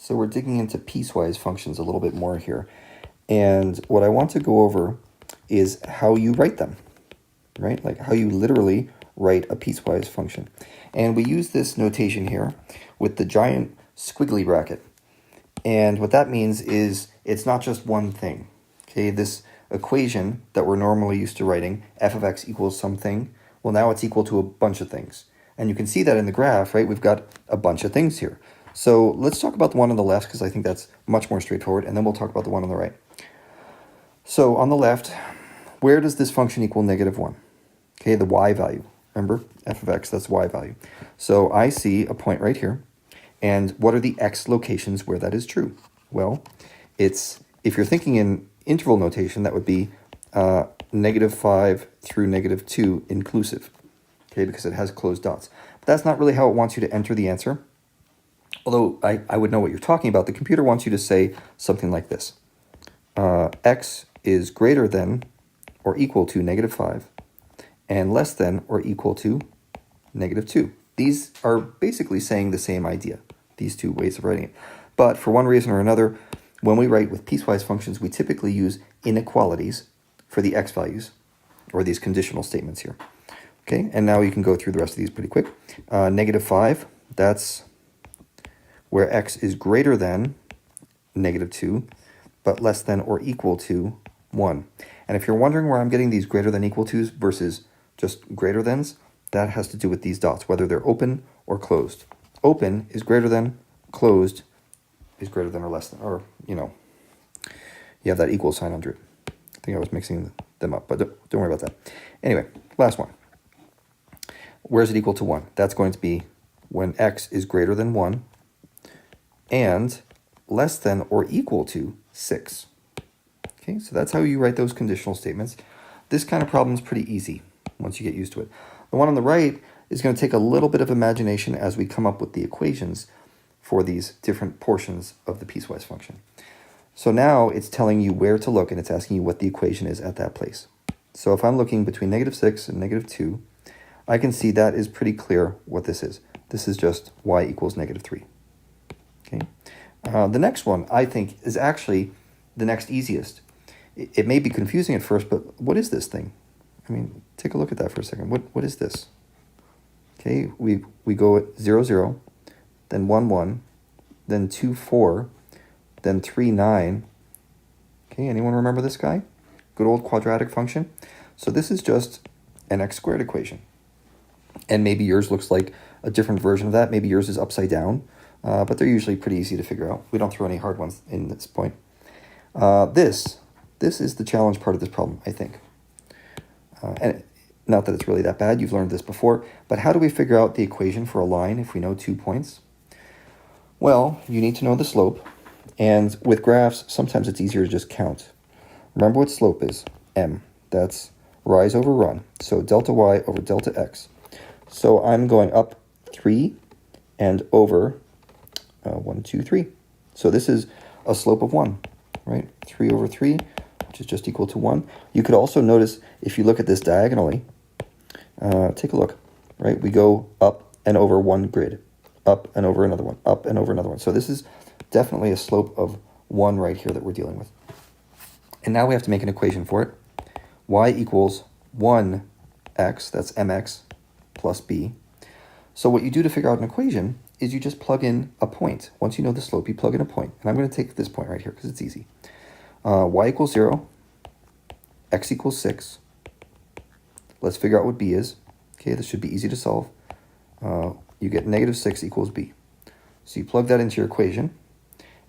So we're digging into piecewise functions a little bit more here. And what I want to go over is how you write them, right? Like how you literally write a piecewise function. And we use this notation here with the giant squiggly bracket. And what that means is it's not just one thing. Okay, this equation that we're normally used to writing, f of x equals something, well, now it's equal to a bunch of things. And you can see that in the graph, right? We've got a bunch of things here. So let's talk about the one on the left because I think that's much more straightforward, and then we'll talk about the one on the right. So on the left, where does this function equal -1? Okay, the y value. Remember, f of x, that's y value. So I see a point right here. And what are the x locations where that is true? Well, if you're thinking in interval notation, that would be -5 through -2 inclusive, okay, because it has closed dots. But that's not really how it wants you to enter the answer. Although I would know what you're talking about. The computer wants you to say something like this. X is greater than or equal to -5 and less than or equal to -2. These are basically saying the same idea, these two ways of writing it. But for one reason or another, when we write with piecewise functions, we typically use inequalities for the x values, or these conditional statements here. Okay, and now you can go through the rest of these pretty quick. -5, that's where x is greater than -2, but less than or equal to 1. And if you're wondering where I'm getting these greater than equal to's versus just greater thans, that has to do with these dots, whether they're open or closed. Open is greater than, closed is greater than or less than, or, you have that equal sign under it. I think I was mixing them up, but don't worry about that. Anyway, last one. Where is it equal to 1? That's going to be when x is greater than 1 and less than or equal to 6. Okay, so that's how you write those conditional statements. This kind of problem is pretty easy once you get used to it. The one on the right is going to take a little bit of imagination as we come up with the equations for these different portions of the piecewise function. So now it's telling you where to look, and it's asking you what the equation is at that place. So if I'm looking between -6 and -2, I can see that is pretty clear what this is. This is just y equals -3. Okay. The next one, I think, is actually the next easiest. It may be confusing at first, but what is this thing? I mean, take a look at that for a second. What is this? Okay, we go at 0, 0, then 1, 1, then 2, 4, then 3, 9. Okay, anyone remember this guy? Good old quadratic function. So this is just an x squared equation. And maybe yours looks like a different version of that. Maybe yours is upside down, but they're usually pretty easy to figure out. We don't throw any hard ones in this point. This is the challenge part of this problem, I think. And not that it's really that bad, you've learned this before, but how do we figure out the equation for a line if we know 2 points? Well, you need to know the slope, and with graphs, sometimes it's easier to just count. Remember what slope is, m. That's rise over run, so delta y over delta x. So I'm going up 3 and over 1, 2, 3. So this is a slope of 1, right? 3 over 3, which is just equal to 1. You could also notice, if you look at this diagonally, take a look, right? We go up and over one grid, up and over another one, up and over another one. So this is definitely a slope of 1 right here that we're dealing with. And now we have to make an equation for it. Y equals 1x, that's mx, plus b. So what you do to figure out an equation is you just plug in a point. Once you know the slope, you plug in a point. And I'm going to take this point right here because it's easy. Y equals 0, x equals 6. Let's figure out what b is. Okay, this should be easy to solve. You get -6 equals b. So you plug that into your equation,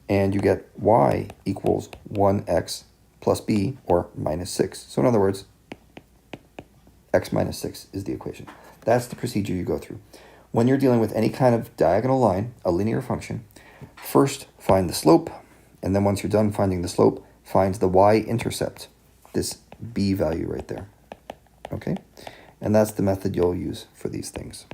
and you get y equals 1x plus b, or -6. So in other words, x minus 6 is the equation. That's the procedure you go through. When you're dealing with any kind of diagonal line, a linear function, first find the slope, and then once you're done finding the slope, find the y-intercept, this b value right there. Okay? And that's the method you'll use for these things.